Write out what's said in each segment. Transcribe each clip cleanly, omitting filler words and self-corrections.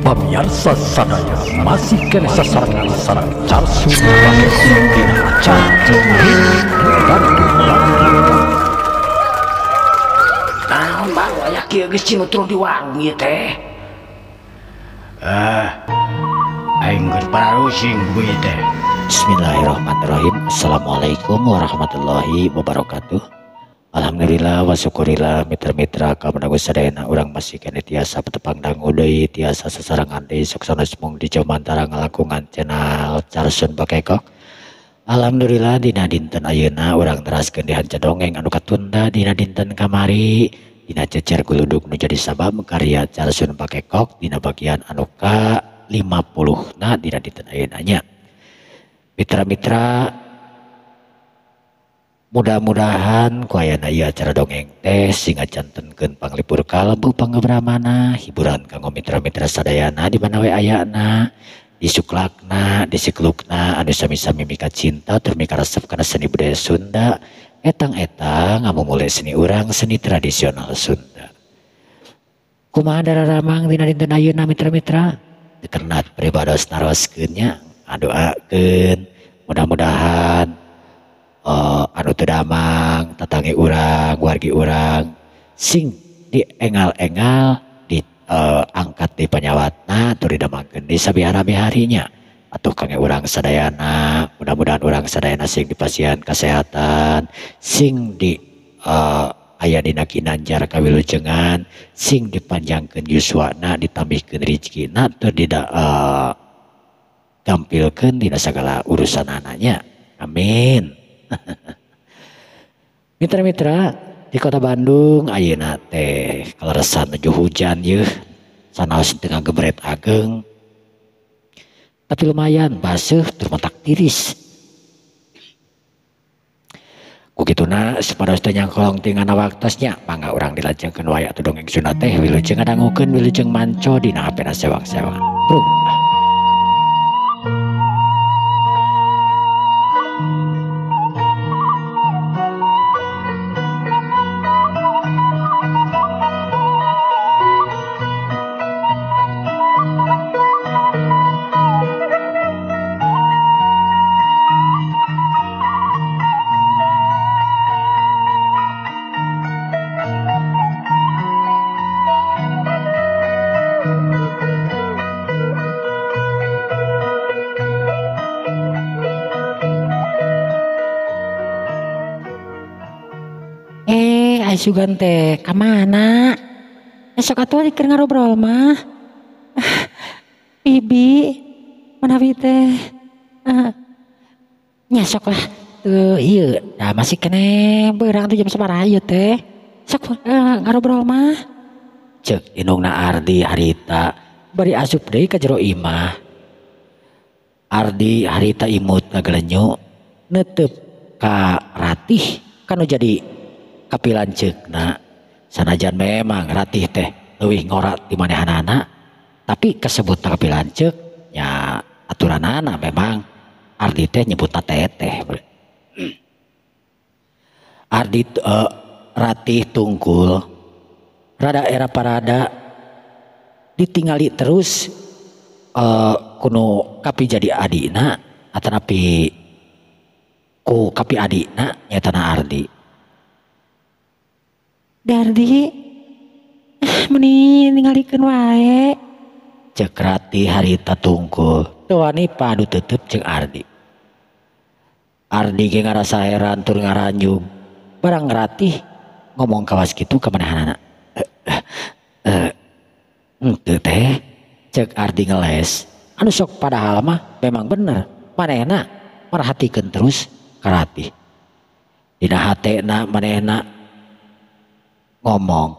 Pemirsa sadaya masih kena sasaran carsu pakai dina acara dan naon bang aya kieu geus cinutru di warung ieu teh. Aing keur parusing beuy teh. Bismillahirrahmanirrahim. Assalamualaikum warahmatullahi wabarakatuh. Alhamdulillah wa syukurillah mitra-mitra kamanunggu sadayana urang masih kene tiasa petepang dangu deui tiasa sasarangan deui suksana semung di Jomantara ngalangkungan channel Carsun Bakekok. Alhamdulillah dina dinten ayeuna urang teraskeun dihanca dongeng anu katunda dina dinten kamari dina cecer guludug nu jadi sabab karya Carsun Bakekok dina bagian anu ka 50 na dina dinten ayeuna nya. Mitra-mitra mudah-mudahan ku ayana ieu acara dongeng teh sing ngacantenkeun panglipur kalbu pangebramana hiburan kanggo mitra-mitra sadayana di mana we ayana di suklakna di siklukna anu sami-sami mika cinta tur mika resep kana seni budaya Sunda etang-etang ngamumule seni urang seni tradisional Sunda. Kumaha dararamang dina dinten ayeuna mitra-mitra dikernat peribados naroskeun nya ngadoakeun mudah-mudahan anu teu damang tatangi urang wargi urang sing diengal-engal di angkat di panyawatna tur didamangkeun di sabihara-biharinya atuh kangge urang sadayana mudah-mudahan urang sadayana sing dipasihan kesehatan sing di aya dina kinanjar kawilujengan sing dipanjangkeun yuswana ditambihkeun rezekina tur gampilkeun dina sagala urusan ananya amin. Mitra-mitra di kota Bandung ayeuna teh kaleresan nuju hujan yeuh sanaos tengah gebret ageng tapi lumayan baseuh tur mentak tiris ku kituna sapados teh nyangkolong tingana waktosnya mangga urang dilajengkeun wae atuh dongeng Sunda teh wilujeng ngadangukeun wilujeng manco dina hapena sewang-sewangan brung. Sugan teh kamana esok atuh keur ngarobrol mah bibi manawi teh nyesok lah tuh ieu da masih kene beurang tuh jam sabaraha ieu teh sok ngarobrol mah ceuk indungna Ardi harita bari asup deui ka jero imah. Ardi harita imut ngagelenyu neuteup ka Ratih kanu jadi kapilanceukna sanajan memang Ratih teh leuwih ngora ti manehanana tapi kesebut kapilanceuk nya aturanana memang Ardi teh nyebutna teteh. Ardi Ratih tungkul rada era parada ditingali terus kuno kapi jadi adina atanapi ku kapi adina nyatana Ardi. Dardi meni ningalikeun wae ceuk Ratih harita tungkul teu wani padu teuteup jeung Ardi. Ardi ge ngarasa heran tur ngaranjung barang Ratih ngomong kawas kitu ka manehanana henteu teh ceuk Ardi ngeles anu sok padahal mah memang bener manehna marhatikeun terus ka Ratih dina hatena manehna ngomong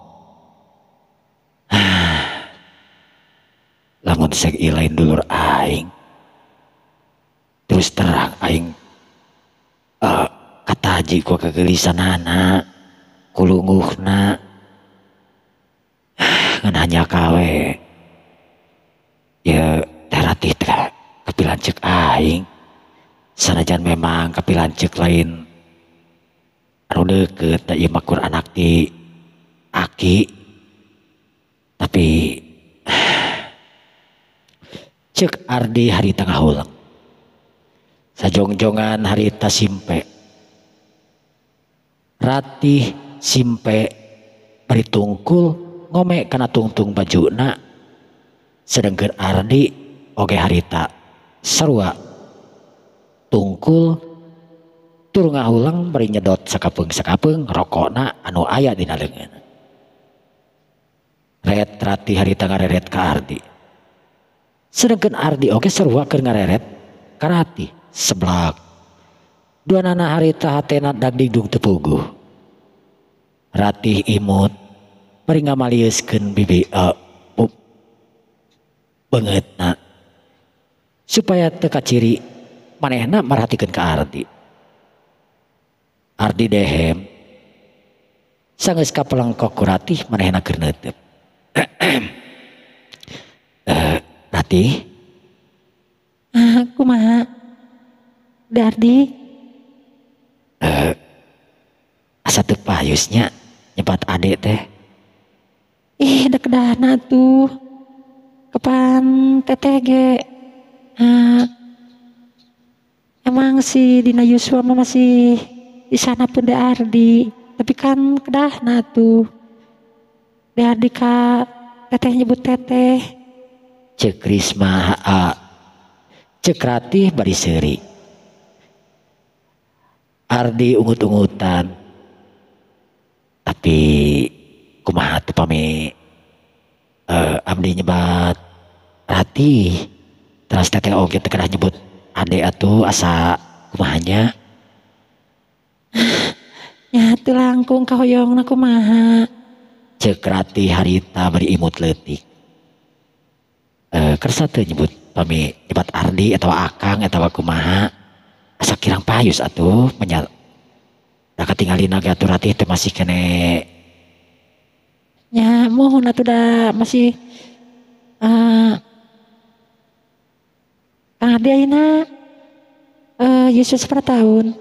lamun sek ilain dulur aing terus terang aing kataji ku kegelisanana kulunguhna ngananya kawe ya teh Ratih teh kapilanceuk aing sanajan memang kapilanceuk lain anu deukeut da ieu makur anak ti Aki tapi Cek Ardi harita ngahulang. Sajongjongan harita simpe. Ratih simpe bari tungkul ngome kana tungtung bajuna. Sedengkeun Ardi oge harita sarua tungkul tur ngahulang bari nyedot sakapeung rokokna anu aya dina leungeun. Ret Ratih harita ngareret ka Ardi. Sedangkan Ardi oke sarua keur ngareret ka Ratih seblak. Duanana harita hatena dagdingdung teu puguh. Ratih imut bari ngamalieuskeun bibi beungeutna supaya teu kaciri manehna marhatikeun ka Ardi. Ardi dehem sanggeus kapelengkok ku Ratih manehna keur neuteub. Ratih, kumaha Dardi? asa teu payusnya nyebat ade teh. Dek dahna tuh kepan teteh ge. Emang si Dina Yusua mah masih di sana pun De Ardi, tapi kan kedahna tuh De Ardi ka teteh nyebut teteh. Cek Risma cek Ratih bari seuri. Ardi ungut-ungutan. Tapi kumaha teu pami abdi nyebat Ratih. Terus teteh oge teu kedah nyebut ade atuh asa kumahanya. Nya teu langkung kahoyongna kumaha. Cek Ratih harita bari imut leutik. Kersa teu nyebut pami nyebat Ardi atau Akang atau kumaha asa kirang payus atuh menyal da katinggalina ge atuh Ratih teh masih kene nya mohon atuh da masih Kang Ardi ayeuna Yesus berapa tahun?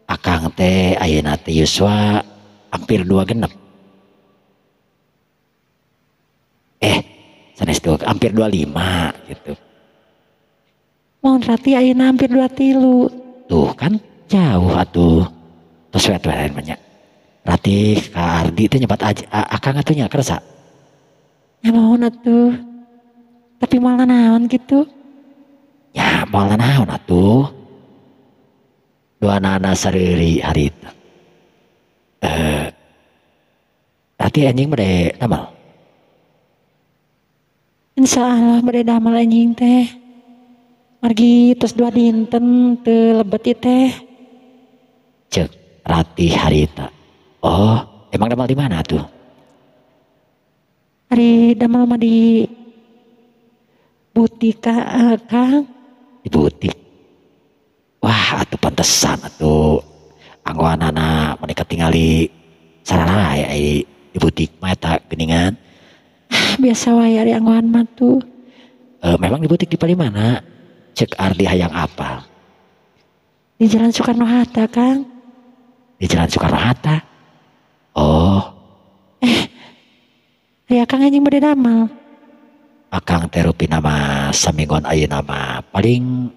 Akang teh ayeuna teh Yuswa hampir 26. Sanes tuh hampir 25 gitu. Mohon Ratih ayeuna hampir 23. Tuh kan jauh atuh. Terus wet-wet banyak. Ratih ka Ardi teh nyebat aja Akang atuh nya kerasa. Ya mohon atuh. Tapi malah naon gitu. Ya malah naon atuh. Duanana sareuri harita. Ratih anjing bade damal. Insya Allah bade damel anjing teh. Margi tos 2 dinten teu lebet teh. Cek Ratih harita. Oh, emang damel di mana tuh? Hari damel mah di butik Kang. Di butik. Wah, atuh pantesan atuh. Anggoanana menika tingali sarana ya di butik mah eta geuningan. Biasa wae ari anggoan mah tuh. Memang di butik di mana? Cek Ardi hayang apa? Di Jalan Soekarno-Hatta, Kang. Di Jalan Soekarno-Hatta. Oh. Ya Kang anjing bade damel. Akang teh rupina mah saminggon ayeuna mah paling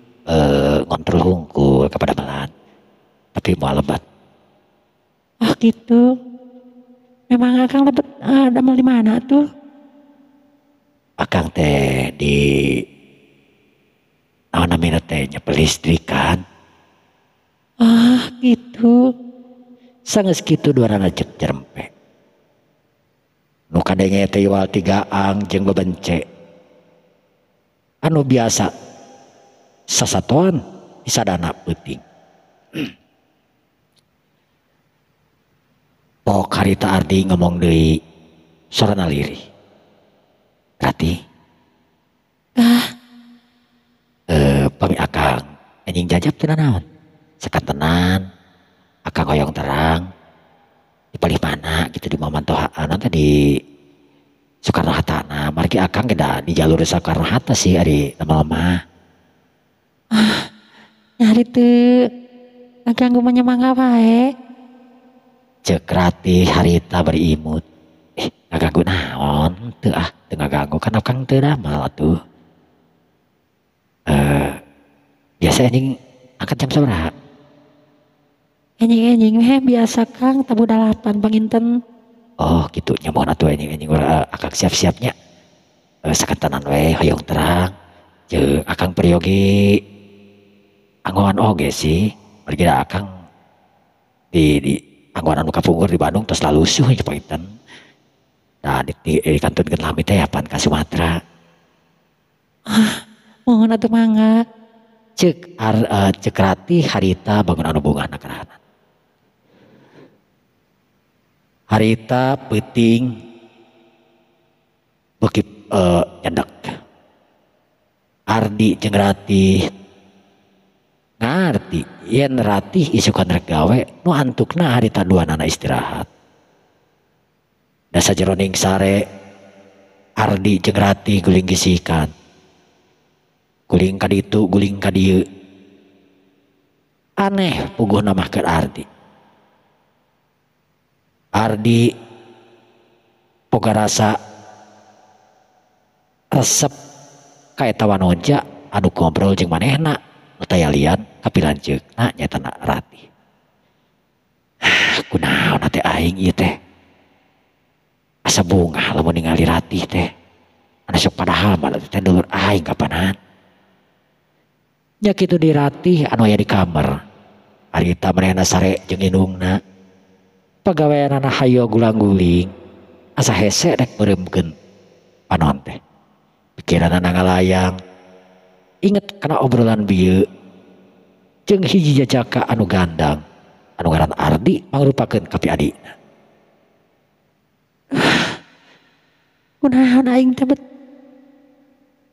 ngontrol hungkul kepada malan. Tapi moal lebat. Oh gitu. Memang Akang lebet damel di mana tuh? Akang teh di naon namina teh nya pelistrikan. Gitu. Sanggeus kitu duanana cek jerempe. Nu kadenge teh yual 3 jeung bebence. Anu biasa sasatoan disadana peuting. Pok harita Ardi ngomong deui sorana lirih. Ratih. Pami Akang anjing jajab teu naon. Sakatenan Akang hoyong terang di palih mana gitu di Mamantohaan tadi Soekarno-Hatta. Margi Akang geda di jalur Soekarno-Hatta sih ari lama-lama. Nyari teu ngaganggu manyamangga wae. Cek Ratih harita bari imut. Ngaganggu naon? Teu ngaganggu kan Akang teu damel atuh. Biasa anjing angkat jam sabaraha? Enjing biasa Kang tabu 8 panginten. Oh gitu nyamuan atuh anjing urang akang siap-siapnya. Sakantanan we hoyong terang. Jeung akang peryogi anggoan oge sih. Pergi da akang di anggoan anu kapungkur di Bandung tos lalusuh nya panginten. Nah di kantunkeun lami teh apan ka Sumatera. Mohon atuh mangga. Cek Ratih harita bangun anu bungahna karahanan. Harita peuting beuki nyedak. Ardi jeung Ratih ngarti yen Ratih isukan rek gawe nu antukna harita duanana istirahat. Da sajeroning sare Ardi jeung Ratih guling gisikan. Guling ka ditu, guling ka dieu. Aneh puguhna mah keur Ardi. Ardi boga rasa resep kaeta wanoja anu ngobrol jeung manehna nu tayalian kapilanceukna nyatana Ratih. Kunaon teh aing ieu teh? Asa bunga lamun ningali Ratih teh. Anu sok padahal mah teh dulur aing kapanan. Nya kitu di Ratih anu aya di kamar. Harita manehna sare jeung indungna. Pagaweanana hayo gulang-guling. Asa hese rek meureumkeun panon teh. Pikiranna ngalayang. Inget kana obrolan bieu jeung hiji jajaka anu gandang anu ngaran Ardi mangrupakeun kapi adina. Kunaon aing teh bet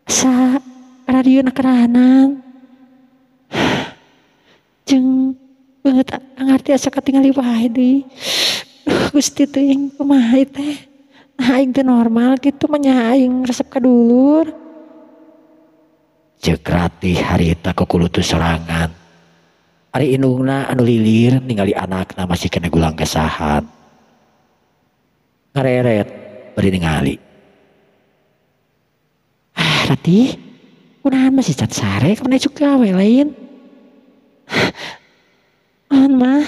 sa radiona kerahanan. Jeung beungeut ngarti asa katingali wae deui. Gusti teuing kumaha teh? Nah aing teh normal kitu mah nya aing resep ka dulur. Ceuk Ratih harita kukulutu sorangan. Ari indungna anu lilir ningali anakna masih kena gulang gesahan. Ngareret bari ningali. Ratih, kunahan masih cat sare kemana juga gawe lain. Mah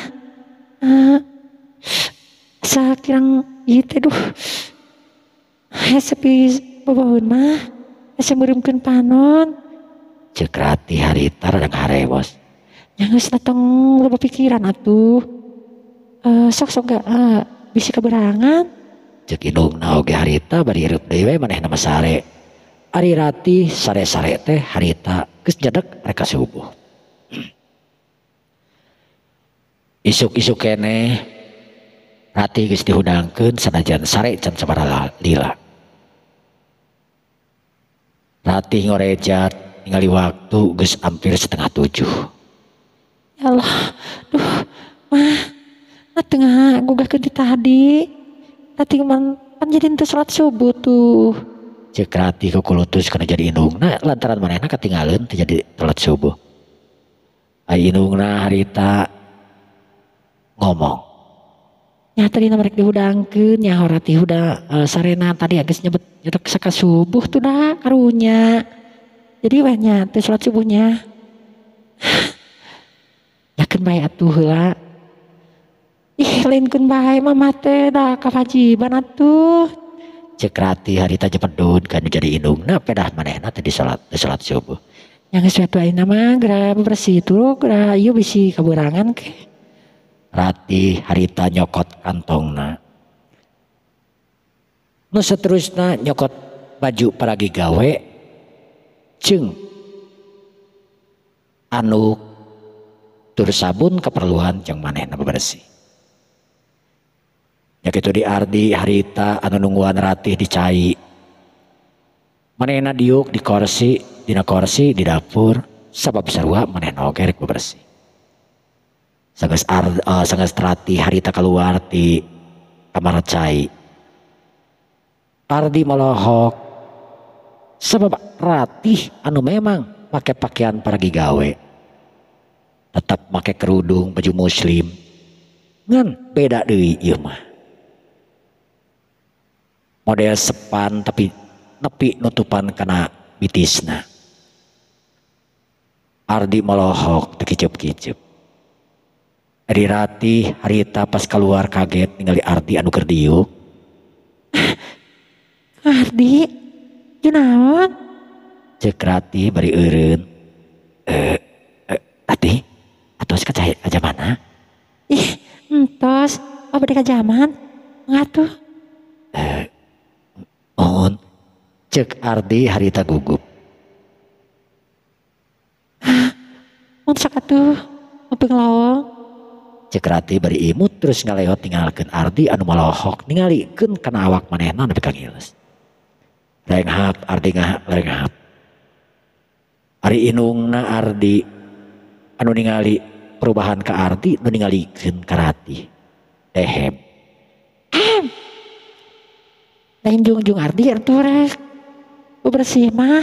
sakirang ieu teh duh. Sepi babahun mah asa meureumkeun panon. Ceuk Ratih harita rada ngarewos. Nya geus datang loba pikiran atuh. Sok bisi kaberangan. Ceuk indungna oge harita bari hirup deui we manehna mah sare. Ari Ratih sare-sare teh harita geus jedeg rek ka subuh. Isuk-isuk kene Ratih geus dihudangkeun sanajan sare can sabaraha lila. Ratih ngorejat ningali waktu geus hampir 6:30. Ya Allah, duh, mah tengah gugahkeun ti tadi. Tadi pan jadi teu salat subuh tuh. Ceuk Ratih kukulutus kana jadi indungna lantaran manehna katinggalin teu jadi salat subuh. Ai indungna harita ngomong. Nya tadi na mereka dihudangkeun nya Ratih udah sarena tadi geus nyebut saka subuh tuh dah karunya. Jadi weh nya teu salat subuhnya. Yakeun bae atuh heula. Ih lainkeun bae mah teh da kawajiban atuh. Ceuk Ratih harita jepedun kana jadi indungna pedah manehna teh di salat subuh. Yang geus we ayeuna mah geura bersih tuh geura ieu bisi kaberangan ke. Ratih harita nyokot kantongna. Nu saterusna nyokot baju paragi gawe jeung anu tur sabun keperluan jeung manehna bebersih. Ya kitu di Ardi harita anu nungguan Ratih dicai. Manehna diuk di kursi, dina kursi di dapur sabab sarua manehna oge rek bebersih. Sanggeus Ratih harita keluar di kamar cai. Ardi melohok sebab Ratih anu memang make pakaian paragi gawe tetap make kerudung baju muslim ngan beda deui ieu mah model sepan tapi nepi nutupan kana bitisna Ardi melohok tekicep-kicep. Ari Rati harita pas keluar kaget ningali Ardi anu keur diuk. Ardi, junaon? Cek Rati bari eureun. Rati, atos ka mana? Ih, entos, bade ka zaman. Ngatuh. Mohon. Cek Ardi harita gugup. Mun sakatuh, muping lawang. Cek Rati bari imut terus ngaleot tinggalkeun Ardi anu malohok ningalikeun kana awak manehna nepi ka ngiles. Lenghap Ardi lenghap. Ari inungna Ardi anu ningali perubahan ka Ardi nu ningalikeun ka Rati. Dehem. Lain jungjung Ardi atuh rek. Bersih mah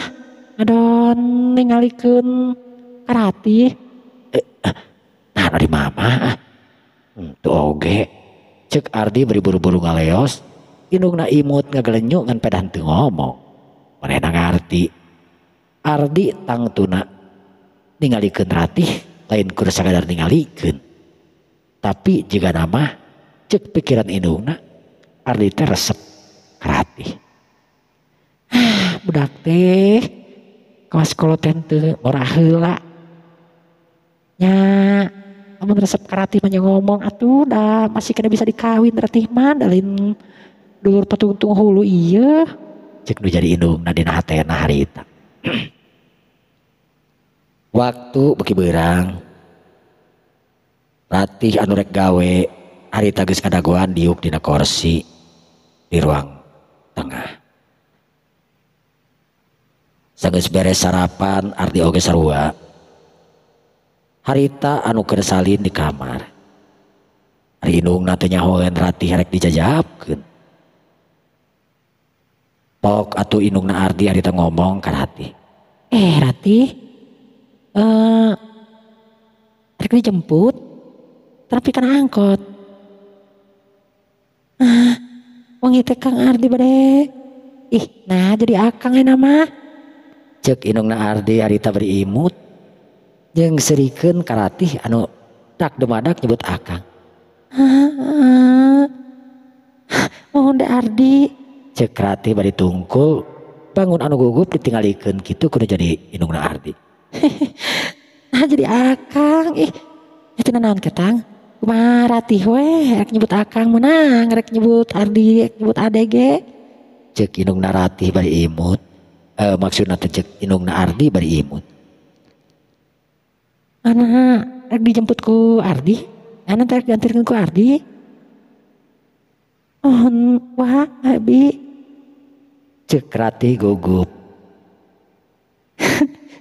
ngadon ningalikeun ka Rati. Nah dari mama tuh oge. Cek Ardi beri buru-buru ngaleos. Inungna imut ngagelenyuk ngan pedah teu ngomong. Manehna ngarti. Ardi tangtuna ningalikeun Rati lain kudu sakadar ningalikeun. Tapi jika nama cek pikiran inungna Ardi teh resep ka Rati. Budak teh kawas koloten teu ngorah heula. Nya amun resep ka Rati mah ngomong atuh da masih kena bisa dikawin Ratih mah dalin dulur petungtung hulu ieu. Cek nu jadi indungna dina hatena harita. Waktu beki beurang Ratih anu rek gawe harita geus kadagoan diuk dina kursi di ruang tengah. Sageus beres sarapan Ardi oge sarua. Harita anu keur salin di kamar. Ari indungna teh nyahoeun Ratih rek dijajabkeun. Pok atuh indungna Ardi harita ngomong ka Rati. Rati, rek dijemput, tapi kan angkot. Wangi teh Kang Ardi bade. Ih, nah jadi akang euna mah. Cek indungna Ardi harita beri imut. Jeung serikeun ka Ratih anu dak demadak nyebut akang. Mohon deh Ardi. Cek Rati bari tungkul bangun anu gugup ditinggalikeun kitu kudu jadi indungna Ardi. Nah jadi akang. Ih, itu naon ketang? Kumaha Ratih we rek nyebut akang menang, rek nyebut Ardi, rek nyebut ade ge. Cek indungna Ratih bari imut. Maksudna teh cek indungna Ardi bari imut. Ana rek dijemput ku Ardi? Ana rek diantirkeun ku Ardi? Wah, Abi. Cek Rati gugup.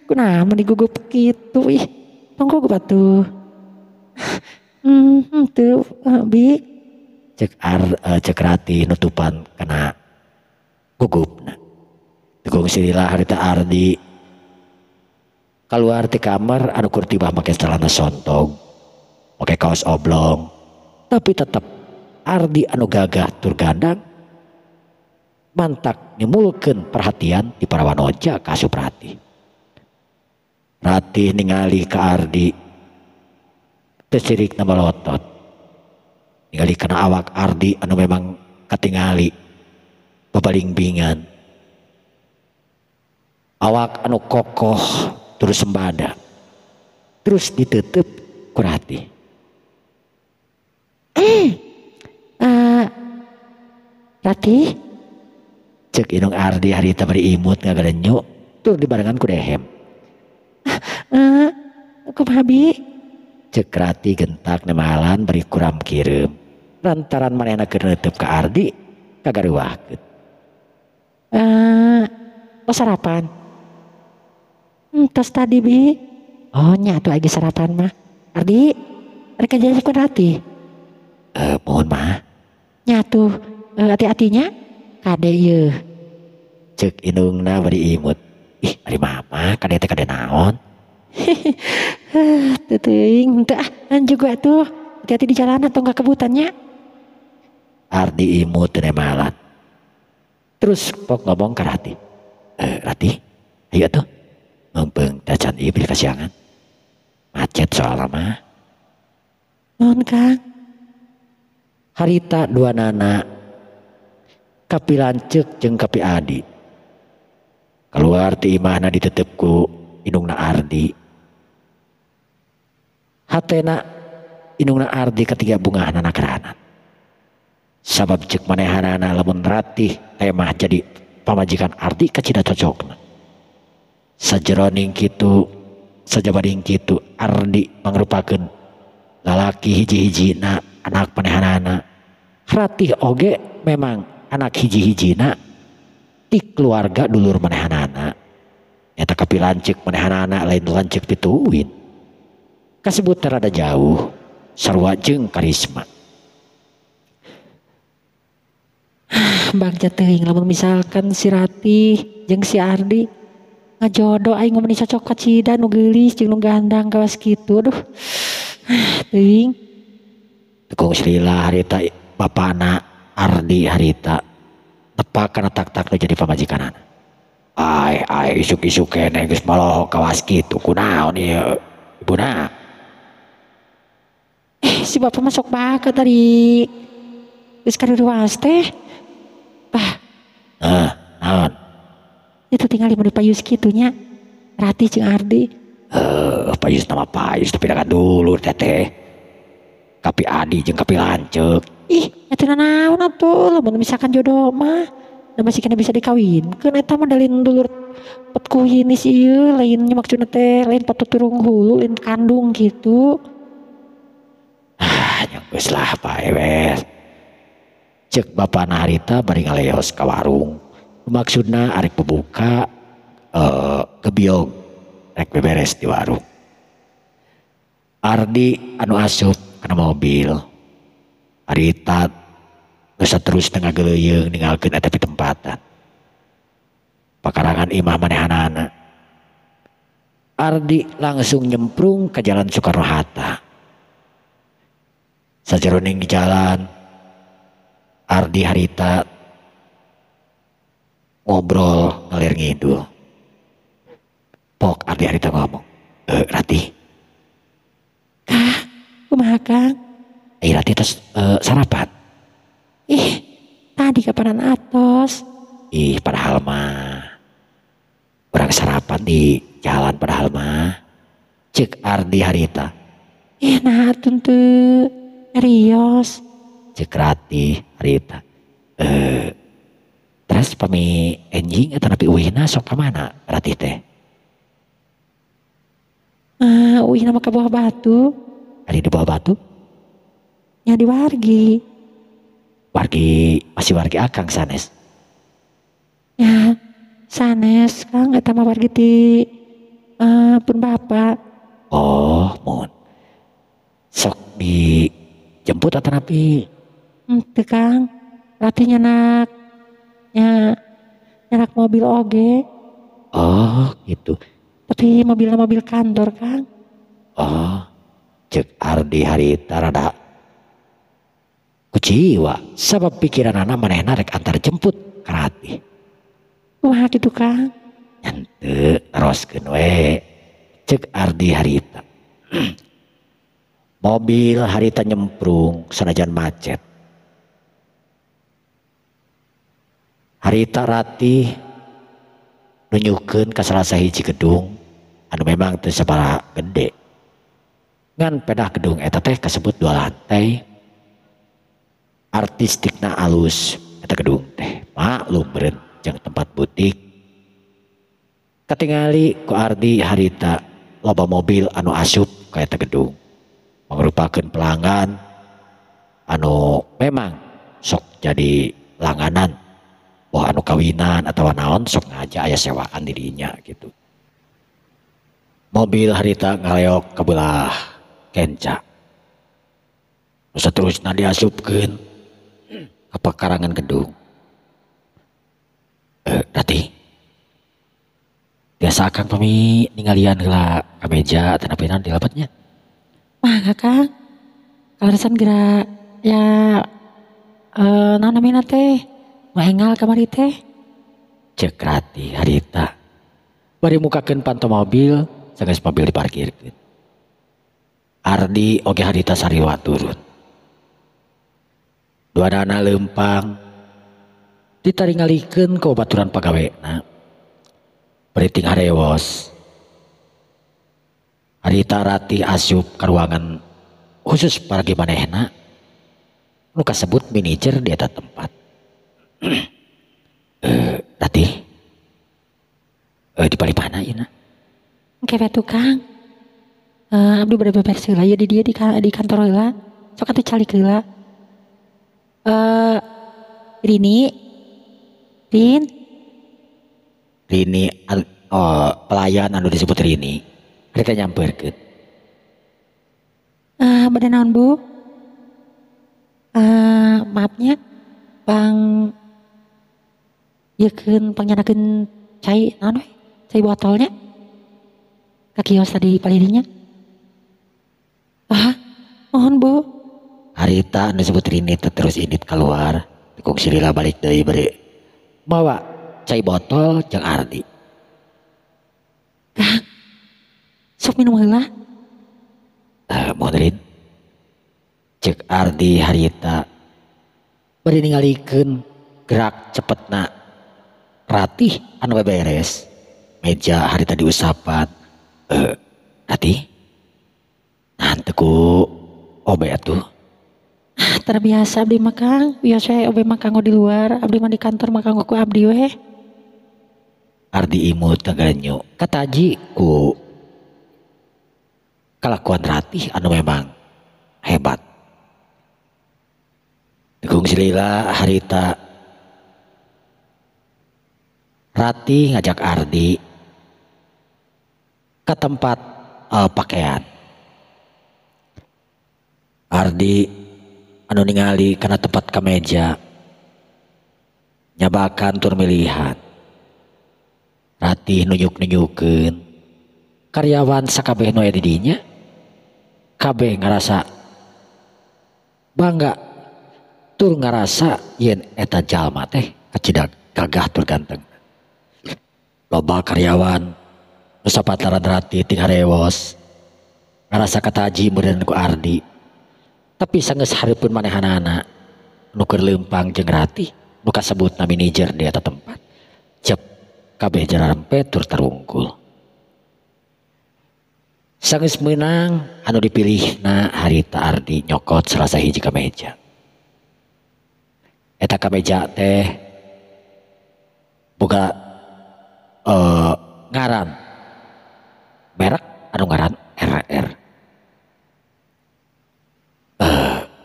Kunaon digugup kitu ih. Tong gugup atuh. Teu Abi. Cek Rati nutupan kena gugupna. Tegung sirilah harita Ardi keluar ti kamar anu kur tibah make celana sontong, make kaos oblong, tapi tetap Ardi anu gagah tur gandang mantak nimulkeun perhatian di para wanoja ka asup Rati. Rati ningali ka Ardi teu sirikna melotot. Ningali kana awak Ardi anu memang katingali babalingbingan. Awak anu kokoh terus sembada. Terus ditutup ku Rati. Rati? Cek indung Ardi harita bari imut ngagalenyuk tur dibarengan ku Dehem. Kumaha Bi? Cek Rati gentak nemalan bari kuram kireum. Lantaran manehna keur neuteub ka Ardi kagaruahkeun. Sarapan. Tos tadi Bi. Oh nya atuh agi sarapan mah. Ardi, rek jajabkeun Rati. Mohon mah. Nya tuh hati-hatinya kade ieu. Cek indungna bari imut. Ih, ari mama kade teh kade naon? Teu teuing teu juga tuh. Hati-hati di jalan atau enggak kebutannya. Ardi imut teu nemalan. Terus pok ngomong ka Rati. Rati, ayo tuh. Mumpung dacan ieu beli kasiangan. macet soalnya mah. Non Kang. Harita dua nana kapi lanceuk jeung kapi adi keluar ti imahna ditetep ku indungna Ardi. Hatena indungna Ardi ketiga bungahna nakeranan sabab cek manehanana lamun ratih temah jadi pamajikan Ardi kacida cocokna sajeroning kitu sajabading kitu Ardi mangrupakeun lalaki hiji-hijina anak manehanana. Ratih oge memang anak hiji-hijina di keluarga dulur manehanana. Nyata kapi lanceuk manehanana lain lanceuk pituin. Kasebut rada jauh sarua jeung karisma. Bagja teuing lamun misalkan si Ratih jeung si Ardi ngajodoh aing ngomongin cocok kacida nu geulis jeung nu gandang gawas kitu. Aduh. Teuing. Tekung Slila harita bapana Ardi harita tepak kana tak-tak jadi pamajikanana. Ai isuk-isuk keneh geus maloho kawas kitu kunaon ieu ibuna. Si bapak masuk bakat tadi geus karuruas teh. Bah. Naon? Itu tinggal di payus kitunya. Ratih jeung Ardi. Payus nama payus tapi dengan dulu teteh. Kapi adi jeung kapi lanceuk. Ih, eta naon atuh lamun misalkan jodoh mah da masih kena bisa dikawinkeun eta mah dalin dulur petkuhinis ieu lain maksudna teh lain patuturung hulu lain kandung gitu. Nya geus lah bae wes. Cek bapana harita bari ngaleos ka warung. Maksudna arek bebuka kebiog rek beberes di warung. Ardi anu asup kana mobil. Harita geus terus tengah geleuyeung ninggalkeun eta pitempatan. Pakarangan imah manehanana. Ardi langsung nyemprung ke jalan Soekarno-Hatta. Sajeroning di jalan Ardi harita ngobrol ngalir ngidul. Pok Ardi harita ngomong, Ratih. Kah, kumaha Kang? Ratih tos sarapan. Ih, tadi kapanan atos. Padahal mah orang sarapan di jalan padahal mah. Cek Ardi harita. Nah tuntut Rios. Cek Ratih harita. Terus pami enjing atau napi uihna sok ka mana Ratih teh? Uihna mah ka Buah Batu. Ari di Buah Batu? Nya di wargi. Masih wargi akang sanes. Ya, sanes Kang eta mah wargi ti pun bapak. Oh, mun. Sok dijemput atau napi? Teu Kang. Ratih nyanak mobil oge. Oh, gitu. Tapi mobilnya mobil kantor Kang. Oh, cek Ardi harita rada kuciwa sabab pikiran anak manehna rek antar jemput ka Ratih. Wah gitu Kang. Henteu teroskeun we. Cek Ardi harita. Mobil harita nyemprung sanajan macet. Harita Ratih nunjukkeun ka salah sahiji gedung anu memang teu sabaraha gede. Ngan pedah gedung eta teh kasebut 2 lantai. Artistikna alus eta gedung teh. Maklum beureun jeung tempat butik. Katingali ku Ardi harita loba mobil anu asup ka eta gedung. Mangrupakeun pelanggan anu memang sok jadi langganan. Wah anu kawinan atau naon sok ngaja aya sewaan di dinya gitu. Mobil harita ngaleok ka belah kenca. Saterusna diasupkeun ka pekarangan gedung. Ratih. Biasa Kang pami ninggalian heula ka meja atau napinan di lapatnya. Mangga Kang. Kalaresan geura ya naon namina teh? Maengal kamari teh. Cek Ratih harita. Bari mukakeun panto mobil, sageus mobil diparkirkeun. Ardi oge harita sariwa turun. Dua dana lempang ditaringalikeun ke baturan pagawena. Beriting harewos. Harita Ratih asup ke ruangan khusus para gimanehna. Nu kasebut manajer di eta tempat. Ratih. Di balik mana ieu na? Kewe tukang. Abdi bade beberes heula ya di dia di kantor heula. Sok atuh calik heula. Rini. Rini pelayan anu disebut Rini. Mereka nyamperkeun. Bade naon Bu? Maafnya Bang yekeun pangyanakeun cai naon we? Cai botolnya. Ka kios tadi palirinya. Mohon Bu. Harita anu disebut Rini terus indit keluar. Kung silila balik deui bari bawa cai botol jeung Ardi. Kang. Sok minum heula. Mohon Rin. Cek Ardi Harita bari ningalikeun gerak cepetna Ratih anu beberes meja Harita diusapan. Ratih nanti ku obe atuh. Terbiasa abdi mah Kang, biasa obe mah kanggo di luar, abdi mah di kantor mah kanggo ku abdi we. Ardi imut ngaganyu kataji ku kelakuan Ratih anu memang hebat. Kung silila Harita Ratih ngajak Ardi ke tempat pakaian. Ardi anu ningali karena tempat kemeja nyabakan tur milihan. Ratih nunjuk-nunjukkeun karyawan sakabeh nu aya di dinya. Kabeh ngarasa bangga tur ngarasa yen eta jalma teh kacidak gagah tur ganteng. Loba karyawan nu sapataran Ratih ting harewos ngarasa kataji meureun ku Ardi. Tapi sanggeus hareupeun manehanana nu keur leumpang jeung Ratih nu kasebutna manajer di eta tempat. Cep kabeh jararempe tur tarungkul. Sanggeus meunang anu dipilihna Harita Ardi nyokot salah sahiji kameja. Eta kameja teh boga ngaran merek anu ngaran RR.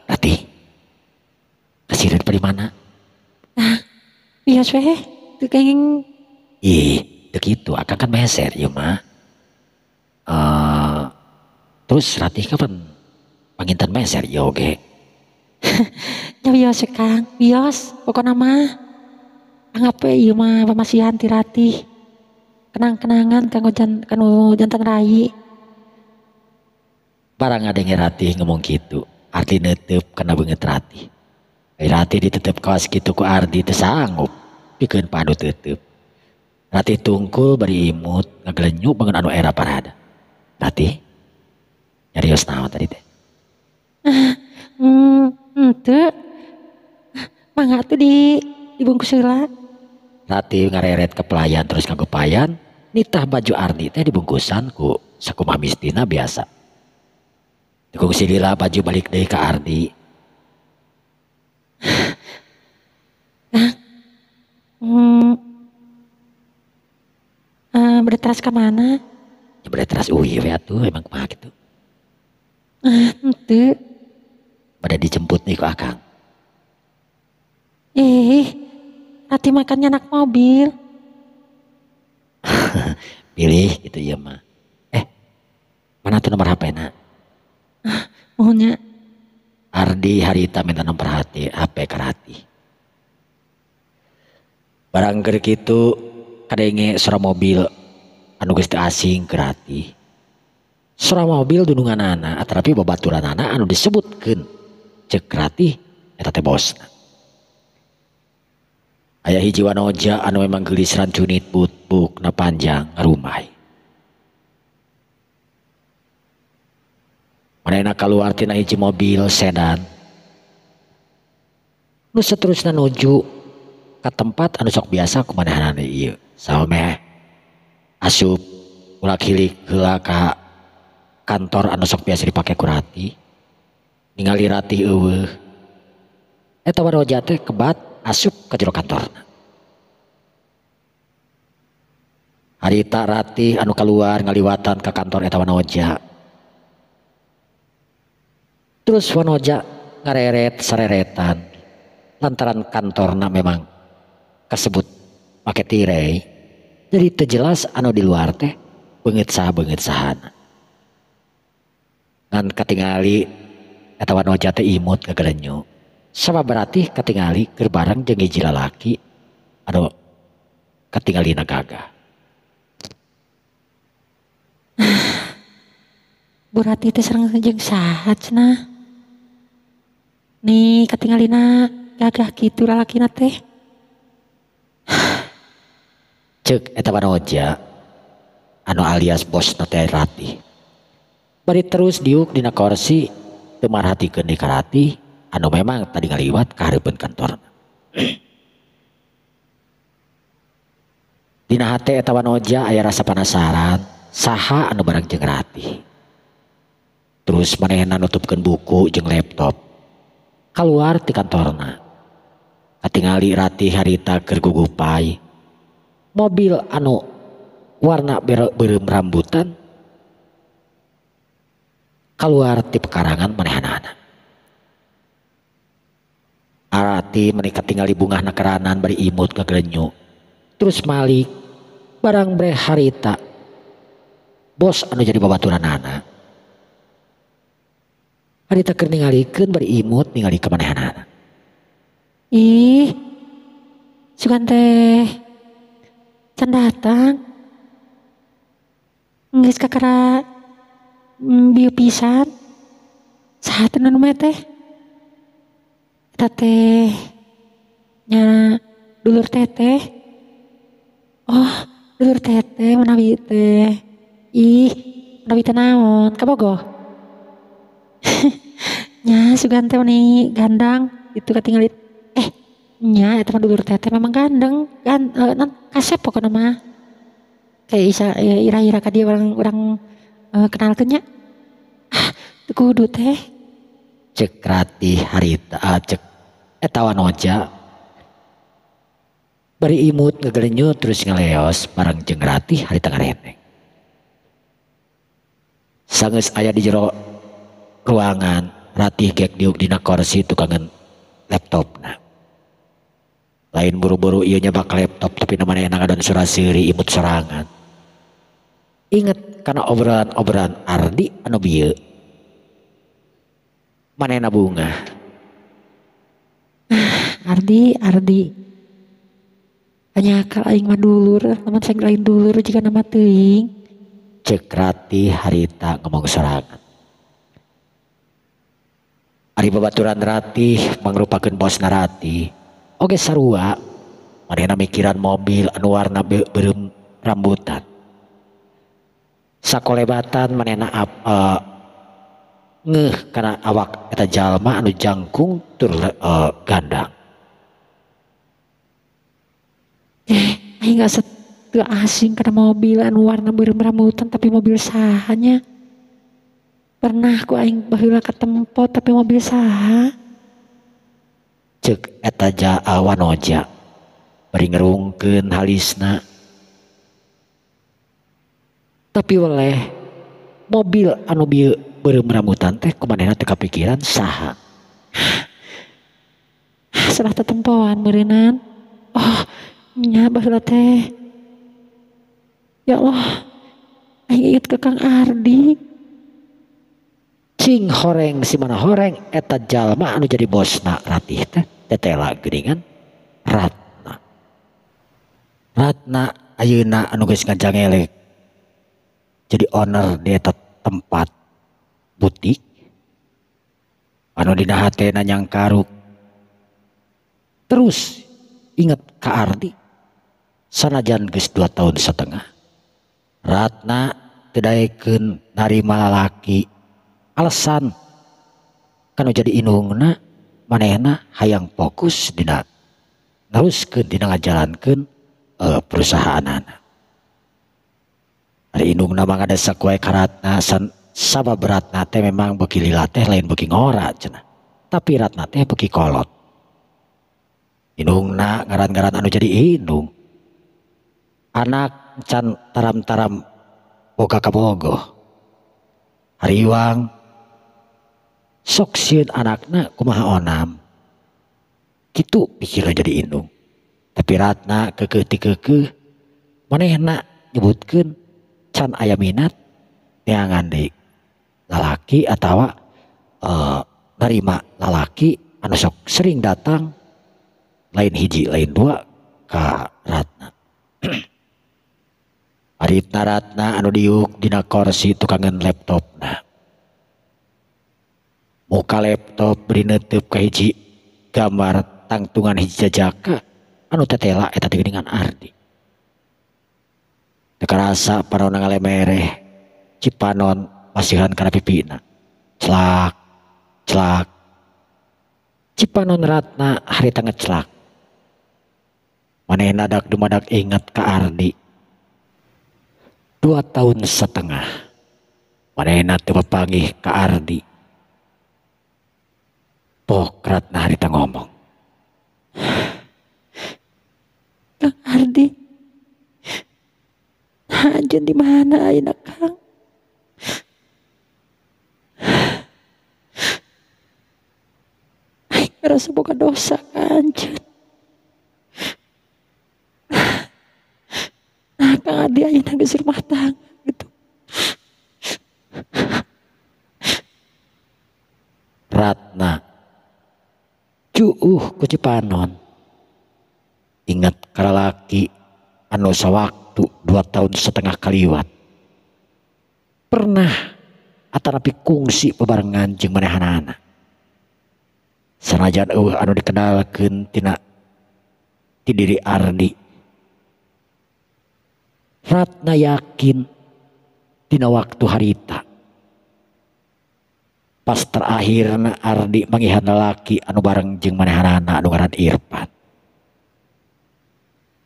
Ratih kasireun dari mana? Bias we, teu kenging. Ih, teu kitu, akang kan meser ieu mah. Terus Ratih kapan panginten meser ieu oge? Ya bios we Kang, bios. Pokona mah anggap we ieu mah pamasihan ti Ratih. Kenang-kenangan kanggo janten rai. Barang ngadenge Ratih ngomong gitu, Ardi neuteup kana beungeut Ratih. Ratih ditetep kawas kitu ku Ardi teu sanggup pikeun padu teuteub. Ratih tungkul bari imut ngagelenyuk bangun anu era parada. Ratih nyarios naon tadi teh? Henteu. Mangga tuh dibungkus heula. Ratih ngareret ke pelayan terus nganggo payan nitah baju Ardi teh dibungkusan ku sakumaha mistina biasa. Kung silila baju balik deui ka Ardi. Beretras ke mana? Ya beretras uih we atuh emang kumaha kitu. Henteu. Pada dijemput nih ku akang. Ratih makannya anak mobil. Pilih gitu ya mah. Mana tuh nomor HP-na? Mohonnya. Ardi Harita minta nomor HP ke Ratih. Barang keur kitu kadenge suara mobil anu geus teu asing ke Ratih. Suara mobil dununganana atrapi babaturanana anu disebutkeun ceuk Ratih eta teh bosna. Aya hiji wanoja anu memang geulis rancunit buk-bukna panjang ngarumay. manehna keluar tina hiji mobil sedan nu seterusna nuju ka tempat anu sok biasa kumanehna ieu saomeh asup ulah hilik heula ka kantor anu sok biasa dipake ku Ratih ningali Ratih eueuh eta Wanoja teh kebat asup ka jero kantorna. Harita Ratih anu keluar ngaliwatan ke kantor eta Wanoja. Terus Wanoja ngareret sareretan lantaran kantorna memang kasebut make tirai. Jadi teu jelas anu di luar teh beungeut sahana. Ngan katingali eta Wanoja teh imut gagelenyu. Sabab Ratih katingali keur bareng jeung hiji lalaki anu katingalina gagah. Bu Ratih teh sareng jeung saha cenah? Nih katingalina gagah kitu lalakina teh. Ceuk eta Wanoja anu alias bosna teh Ratih. Bari terus diuk dina kursi teu marhatikeun deui ka Ratih anu memang tadi ngaliwat ka hareupeun kantorna. Dina hate eta Wanoja aya rasa penasaran saha anu bareng jeung Ratih. Terus manehna nutupkeun buku jeung laptop keluar ti kantorna. Katingali Ratih harita keur gugupay mobil anu warna beureum rambutan keluar ti pekarangan manehanana. Ratih menika tingali bungahna keranan bari imut gagelenyu. Terus malik barang bre harita bos anu jadi babaturanana. Harita keur ningalikeun bari imut ningali ka manehanana. Ih, sugan teh can datang. Geus kakara bieu pisan. Saha teh nu teh? Eta teh nya dulur teteh. Oh, dulur teteh menawi teh. Ih, menawi teh naon? Kabogoh. Nya sugan teh meni gandang itu katingali nya eta mah dulur teteh memang gandeng kasep pokona mah kayak isa ira-ira ka dia orang kenalkeun nya teu kudu teh. Cek Ratih harita cek eta Wanoja bari imut ngagelenyu terus ngaleos bareng jeung Ratih harita ngareteng. Sangeus aya di jero ruangan Ratih gek diuk dina kursi tukangan laptopna. Lain buru-buru ieu nyebak laptop tapi namanya ngadan suraseuri imut sorangan. Inget kana obrolan Ardi anu bieu. Manehna bunga. Ardi. Anyakal aing mah dulur, namun saing lain dulur jika nama teuing. Cek Ratih harita ngomong sorangan. Ari babaturan Ratih mangrupakeun bosna Ratih. Oge sarua manehna mikiran mobil anu warna beureum rambutan. Sakolebatan manehna ngeuh kana awak eta jalma anu jangkung tur gandang. Aing gak teu asing kana mobil anu warna beureum rambutan tapi mobil sahanya. Pernah ku aing baheula ka tempot tapi mobil saha? Cek eta Wanoja bari ngerungkeun halisna. Tapi weleh mobil anu bieu beureum rambutan teh kumanehna teu kapikiran saha. Salah tetempoan meureunan. Oh, nya baheula teh. Ya Allah. Aing inget ke Kang Ardi. Cing horeng si mana horeng eta jalma anu jadi bosna Ratih teh tetela geuningan Ratna ayeuna anu geus ngajangelek jadi owner di eta tempat butik anu dina hatena nyangkaruk. Terus inget ka Ardi sanajan geus 2 tahun setengah Ratna teu daekeun narima lalaki alasan kanu jadi indungna manehna hayang fokus dina neruskeun dina ngajalankeun perusahaanana. Ari indungna mah ngadasak wae karatna sabab beratna teh memang beuki lila teh lain beuki ngora cenah. Tapi ratna teh beuki kolot. Indungna ngaran-ngaran anu jadi indung. Anak can taram-taram boga kabogoh. Hariwang sok sieun anakna kumaha onam. Kitu pikirna jadi indung. Tapi ratna keukeuh ti keukeuh manehna nyebutkeun can aya minat neangan deui lalaki atawa narima lalaki anu sok sering datang lain hiji lain dua ka ratna. Aritna ratna anu diuk dina kursi tukangan laptopna. Muka laptop beri neuteup ka hiji gambar tangtungan hiji jajaka anu tetela eta teh geuningan Ardi. Teu karasa paraona ngalemereh cipanon masihan kana pipina. Celak celak. Cipanon ratna harita ngecelak. Manehna dak dumadak inget ka Ardi. 2 tahun setengah manehna teu papanggih ka Ardi. Pok ratna harita ngomong. Kang Ardi, hajeun di mana ayeuna Kang? Aing ngerasa boga dosa kanceun. Nah, Kang Ardi ayeuna geus rumah tangga gitu. Ratna cuuh ku Cipanon. Ingat ka lalaki anu sawaktu 2 tahun setengah kaliwat. Pernah atanapi kungsi bebarengan jeung manehanana. Sanajan anu dikenalkeun tina ti diri Ardi. Ratna yakin dina waktu harita pas terakhirna Ardi manggihan lalaki anu bareng jeung manehanana anu ngaran Irfan.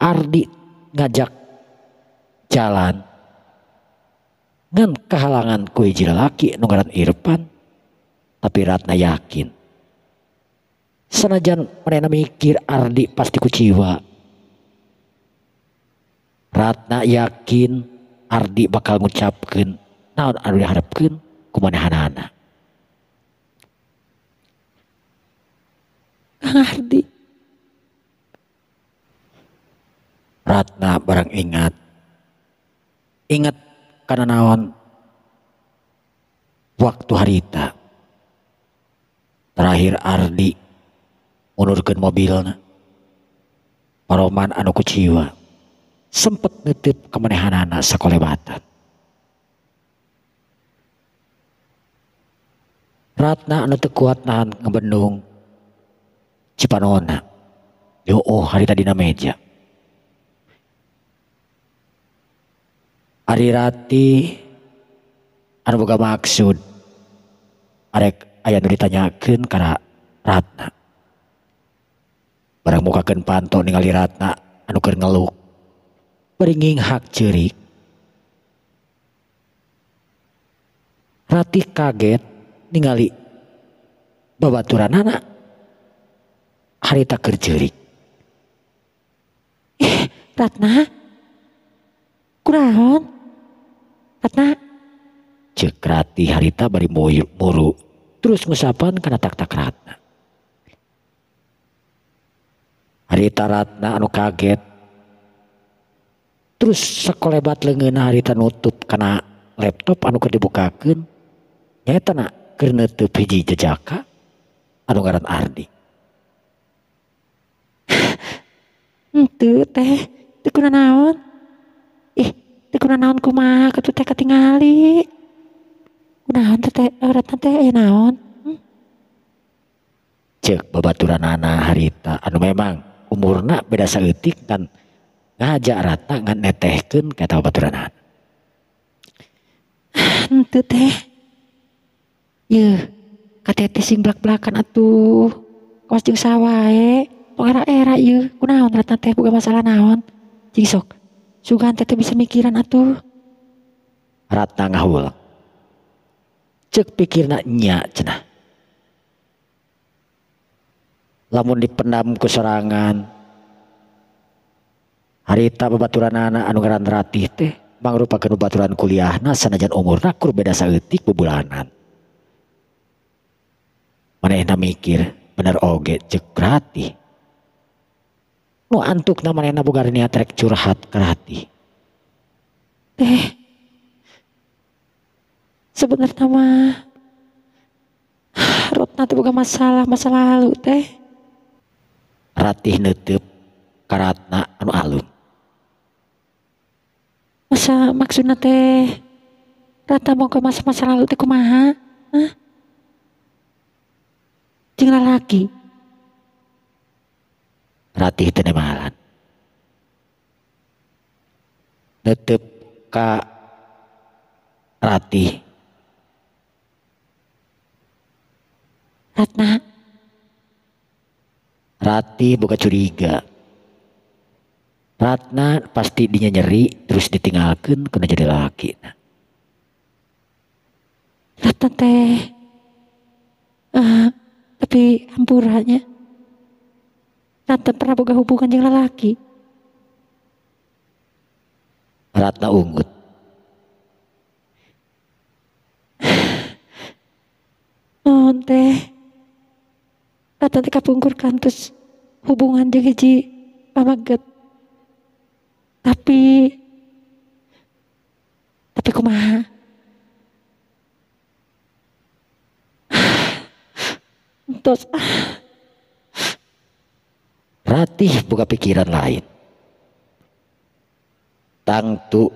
Ardi ngajak jalan ngan kehalangan ku hiji lalaki anu ngaran Irfan. Tapi Ratna yakin sanajan manehna mikir Ardi pasti kuciwa, Ratna yakin Ardi bakal ngucapkeun naon anu diharapkeun ku manehanana. Kang Ardi, Ratna barang ingat karena naon waktu harita terakhir Ardi munurkeun mobilna paroman anu kuciwa sempet neuteup ka manehanana sakolebatan. Ratna anu teu kuat nahan ngebendung Cipanonna yo harita dina meja. Ari Rati anu boga maksud arek aya nu ditanyakeun kana Ratna. Barang mukakeun panto ningali Ratna anu keur ngeluk bari nginghak ceurik. Rati kaget ningali babaturanana harita keur ceurik. Ratna, kunaon? Ratna, Ceuk Rati harita bari muru terus ngusapan kana tak-tak Ratna. Harita Ratna anu kaget terus sakolebat leungeunna harita nutup kana laptop anu keur dibukakeun nyaeta na keur neutup hiji jejaka anu ngaran Ardi. henteu teh, teu kunaon. Teu kunaon kumaha katu teh katingali. Kunaon teh Ratna teh aya naon? Ceuk babaturanana harita anu memang umurna beda saeutik dan ngajak Ratna ngan netehkeun ka eta babaturanana. Henteu teh. Yeuh, katete sing blak-blakan atuh. Kawas jeung sawae. Tong era-era yeuh. Kunaon Ratna teh boga masalah naon? Jeung sok. Sugan teh bisa mikiran atuh. Ratna ngahul. Cek pikirna nya cenah. Lamun dipendam ku sorangan. Harita babaturanana anu ngaran Ratih teh mangrupakeun babaturan kuliahna sanajan umurna kur beda saeutik bebulanan. Manehna mikir bener oge cek Ratih. Nu antukna manehna boga niat rek curhat ka Ratih. Teh. Sebenarnya mah Ratna teh boga masalah masa lalu teh. Ratih neuteup ka Ratna anu alum. Masa maksudna teh Ratna mau ke masa lalu teh kumaha? Hah? Jeung lalaki. Ratih teu nemalan. Neuteup ka Ratih. Ratna. Ratih boga curiga. Ratna pasti dinya nyeri terus ditinggalkeun kuna jadi lalaki. Ratna teh tapi hampuranya Ratna pernah boga hubungan jeung lalaki. Ratna ungut. Naon teh Ratna teh kapungkur kantos hubungan jeung hiji pamaget. Tapi kumaha? Entos Ratih boga pikiran lain. Tangtu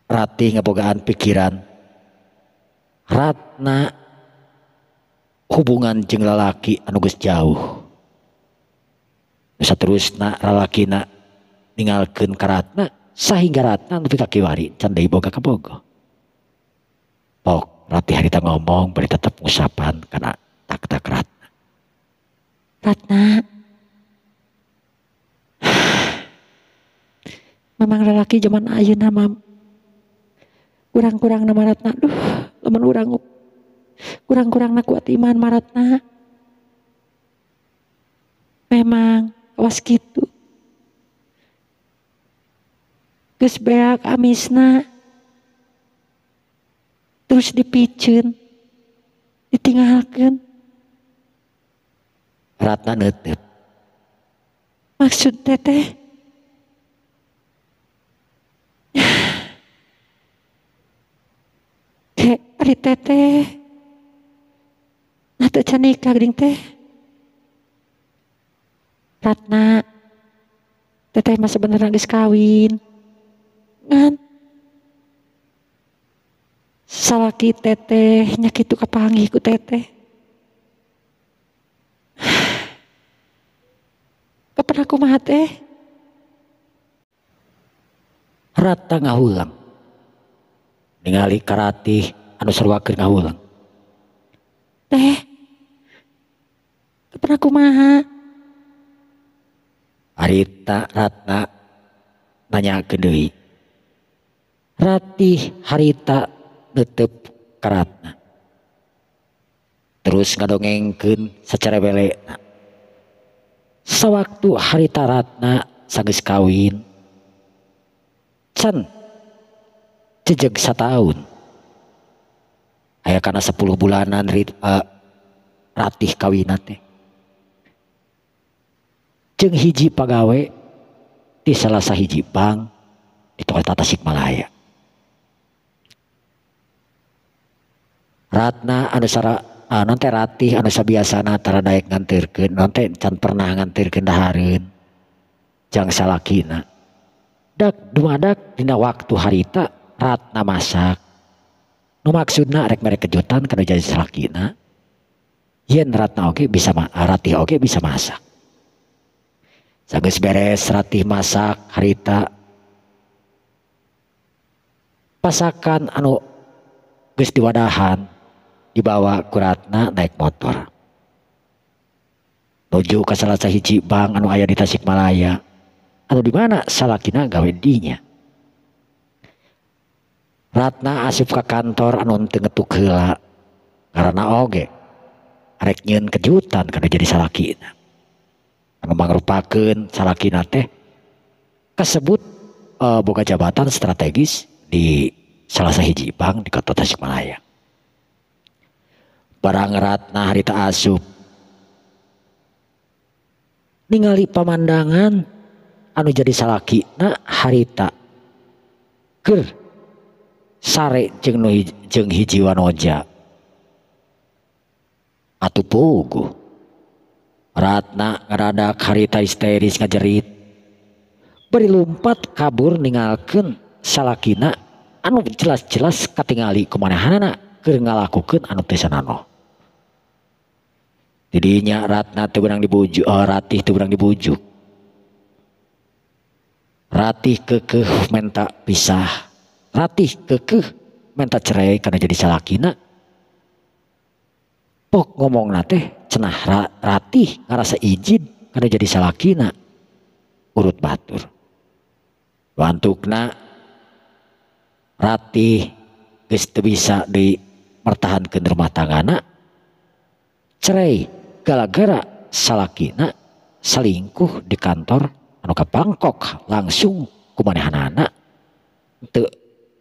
Ratih ngabogaan pikiran Ratna hubungan jeung lalaki anu geus jauh. Saterusna lalakina ninggalkeun ka Ratna sahingga Ratna nepi ka kiwari can deui boga kabogo. Pok Ratih harita ngomong bari tetep ngusapan kana tak-tak Ratna. Ratna. Memang lalaki zaman ayeuna mah kurang-kurang nama Ratna. Duh, lamun kurang-kurang kuat iman Maratna. Memang awas gitu. Geus beak amisna. Terus dipiceun. Ditinggalkeun. Ratna neuteup. Maksud teteh ari teteh nah teu can nikah geuning teh. Ratna teteh mah sebenarnya geus kawin ngan salaki teteh nya kitu kapanggih ku teteh. Kapan kumaha teh? Ratna ngahulang. Ningali ka Ratih anu sarwakeun ngahulang. Teh. Kapan kumaha? Harita Ratna nanyakeun deui. Ratih harita neuteup ka Ratna. Terus ngadongengkeun sacara belena. Sawaktu harita Ratna sageus kawin can jejeg sataun aya kana 10 bulanan Ratih kawina teh jeung hiji pagawe di salah sahiji bank di kota Tasikmalaya. Ratna anu non teh Ratih anu sabiasana tara daek nganterkeun non teh can pernah nganterkeun dahareun jang salakina. Dak dumadak dina waktu harita Ratna masak. Nu maksudna rek mere kejutan kana jadi salakina. Yen Ratna oge bisa Ratih oge bisa masak. Sageus beres Ratih masak harita pasakan anu geus diwadahan dibawa ku Ratna naik motor nuju ka salah sahiji bank anu aya di Tasikmalaya anu di mana salakina gawe dinya. Ratna asup ka kantor anu teu ngetuk heula karena oge arek nyieun kejutan kana jadi salakina anu mangrupakeun salakina teh kasebut boga jabatan strategis di salah sahiji bank di kota Tasikmalaya. Barang Ratna harita asup ningali pamandangan anu jadi salakina harita keur sare jeung hiji wanoja atuh puguh. Ratna ngaradak harita histeris ngajerit beri lompat kabur ninggalkeun salakina anu jelas-jelas katingali kumanehanana keur ngalakukeun anu teu sananoh. Didinya Ratna teu beunang dibujuk, Ratih teu beunang dibujuk. Ratih keukeuh menta pisah. Ratih keukeuh menta cerai karena jadi salakina. Pok ngomongna teh cenah Ratih ngarasa izin karena jadi salakina urut batur. Wantukna Ratih geus teu bisa dipertahankeun rumah tanggana cerai gara-gara salakina salingkuh di kantor anu ka Bangkok langsung kumanehanana teu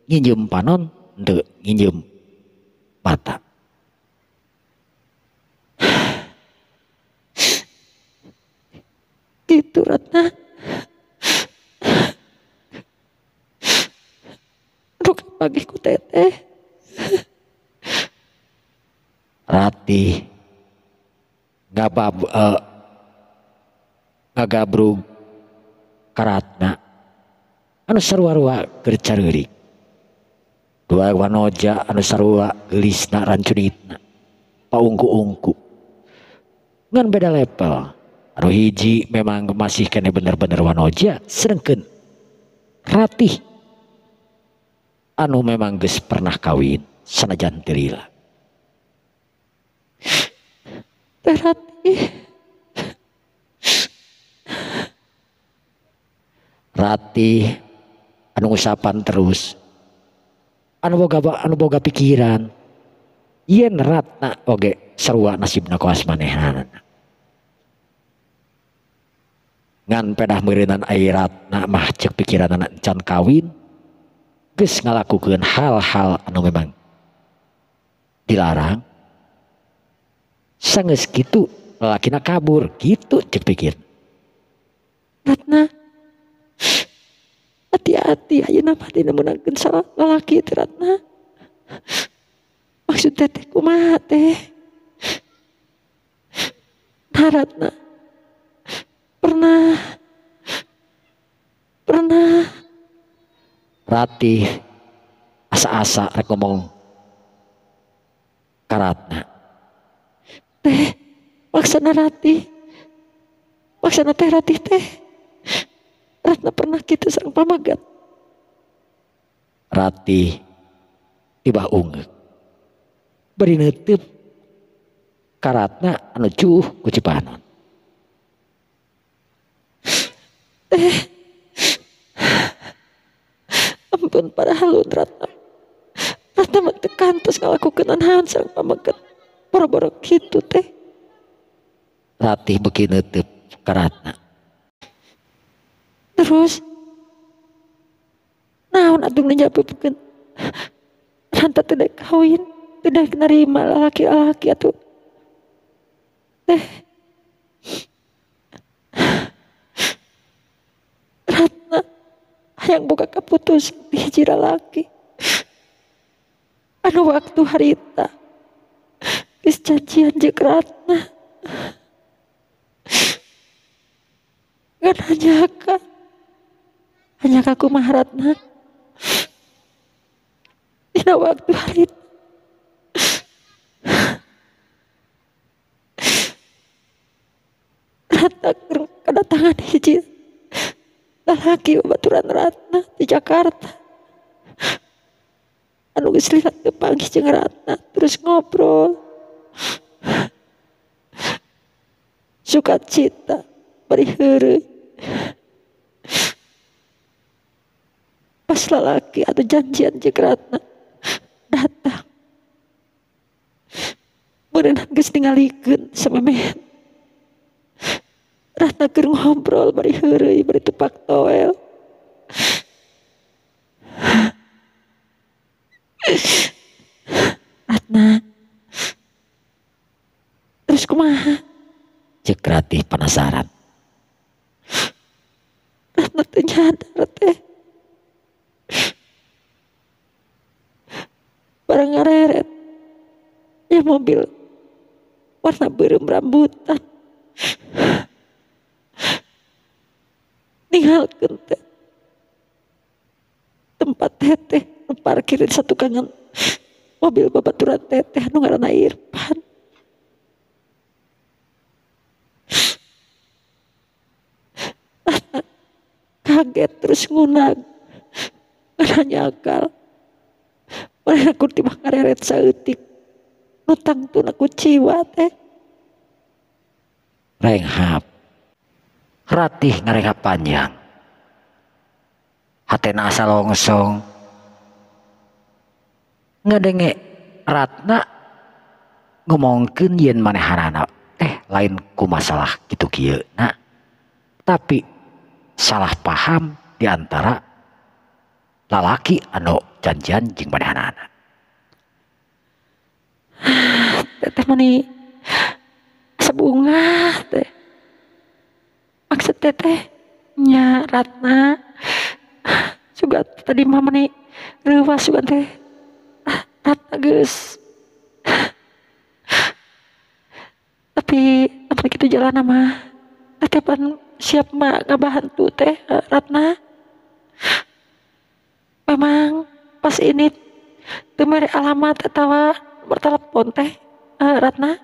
nginjem panon teu nginjem mata. Gitu Ratna. Ruk pagi ku teteh. Ratih ngagabrug ka Ratna anu sarua-rua keur careurik. Dua wanoja anu sarua geulisna rancunitna paungku-ungku ngan beda level. Anu hiji memang masih kene bener-bener wanoja sedengkeun Ratih anu memang geus pernah kawin sanajan teu lila. Teh Ratih. Ratih anu ngusapan terus anu boga pikiran yen Ratna oge sarua nasibna koas manehanana. Ngan pedah meureunan ai Ratna mah ceuk pikiranna encan kawin geus ngalakukeun hal-hal anu memang dilarang. Sanggeus kitu lalakina kabur gitu ceuk pikir. Ratna. Hati-hati ayeuna mah dina meunangkeun salah lalaki teh Ratna. Maksud teteh kumaha teh? Nah Ratna. Pernah Ratih asa-asa rek ngomong ka Ratna. teh maksana Ratih. Maksana teh Ratih teh. Ratna pernah kitu sareng pamagat. Ratih tiba ungeuk beri neuteub ka Ratna anu cuuh ku Cipanon. Ampun padahalun Ratna. Ratna mah teu kantos ngalakukeun naon sareng pamagat. Boro-boro kitu teh. Ratih beuki neuteub ka Ratna. Terus naon atuh njawabkeun? Ranta teu daek kawin, teu daek narima lalaki-lalaki atuh. Teh. Ratna hayang boga kaputus di hiji lalaki. Anu waktu harita geus janjian jeung Ratna. Kan hanya aku mah Ratna. Dina waktu harita Ratna kedatangan hiji lalaki babaturan Ratna di Jakarta. Anu geus lila teu panggih jeung Ratna terus ngobrol. Sukacita bari heureuy. Pas lalaki anu janjian jeung Ratna datang. Meureunna geus ningalikeun samemehan. Ratna keur ngobrol bari heureuy bari tupak toel. Ratna, terus kumaha? Cek Ratih penasaran. Ratna teu nyadar teh. Barang ngareret. Ya mobil warna beureum rambutan. Ninggalkeun teh tempat teteh nu parkir di satu kangen mobil babaturan teteh anu ngaranna Irfan. Kaget terus ngunag ngana nyakal manehna kur timah ngareret saeutik nu tangtuna ku ciwa teh. Renghap. Ratih ngarenghap panjang. Hatena asa longsong. Ngadenge Ratna ngomongkeun yen manehanana teh lain ku masalah kitu kieu na. Tapi salah paham di antara lalaki anu janjian jeung manehanana. Teteh mani sebunga teh. Maksud teteh nya Ratna juga tadi mama nih reuwas juga teh Ratna geus. Tapi apa gitu jalan mah teteh pan siap mah ngabantu teh Ratna. Memang pas ini teu mere alamat atawa nomor telepon teh Ratna.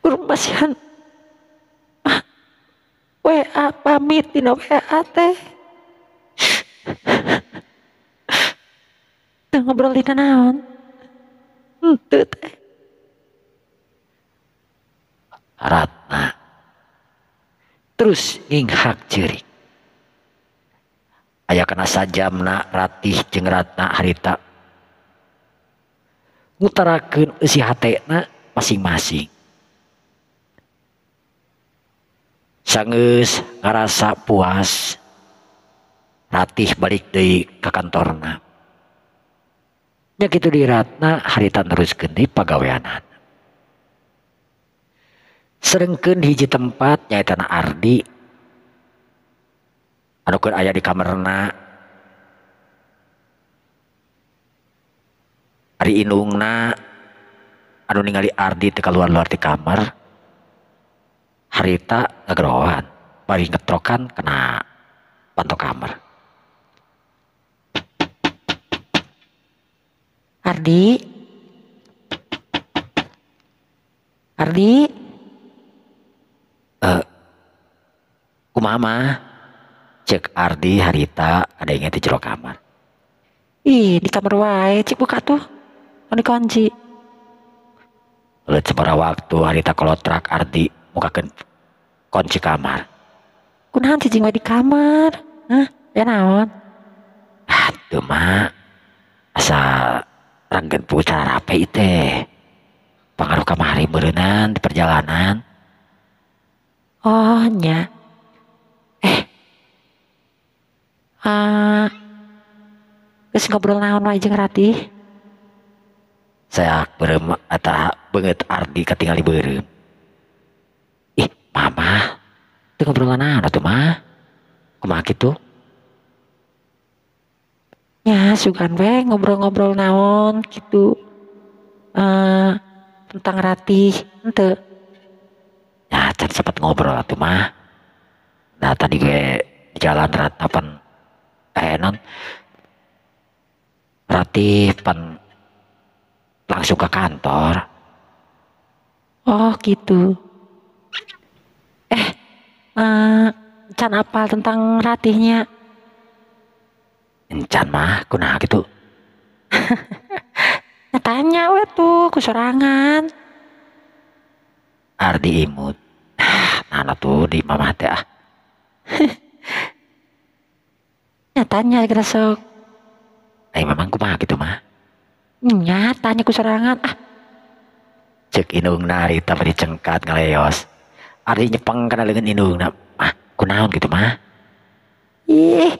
Kurmasihan WA pamit dina WA teh. Teu ngobrol dina naon. Henteu teh. Ratna terus nginghak ceurik. Aya kana sajamna Ratih jeung Ratna harita ngutarakeun eusi hatena masing-masing. Sangeus ngarasa puas, Ratih balik deui ka kantorna. Nya kitu di Ratna harita neruskeun deui pagaweanan. Serengkeun hiji tempat nyaeta Ardi anu keur aya di kamarna. Ari indungna anu ningali Ardi teu kaluar-luar ti kamar. Harita ngagerowan bari ngetrokan kena panto kamar. Ardi. Ardi. Kumaha mah? Cek Ardi harita kadenge di jero kamar. Ih, di kamar wae cik buka tuh. Anu dikunci. Leut sabaraha waktu harita kolotrak Ardi mukakeun kunci kamar. Kunaon cicing wae di kamar? Hah? Ya naon? Aduh mak, asa ranggeun pucara rape teh. Pangaruh kamari beureunan di perjalanan. Oh nya. Geus ngobrol naon wae jeung Ratih? Saya beureum eta beungeut Ardi katingali beureum. Ih, mama, teu ngobrol naon atuh mah? Kumaha kitu? Ya, sugan we ngobrol-ngobrol naon gitu. Tentang Ratih, henteu. Ya, can sempat ngobrol atuh mah. Nah, tadi gue di jalan Ratna pan non Ratih pan langsung ke kantor. Oh gitu. Can apal tentang ratihnya. Encan mah kunaha gitu. Tanya we tuh kusorangan. Ardi imut. Nana tuh di mamah teh ah. Tanya kira sok. Memang kumaha gitu mah. Tanya kusorangan ah. Cek indungna harita beri cengkat ngaleos. Ardi nyepeng kana leungeun indungna. Ah, kunaon gitu mah. Ih,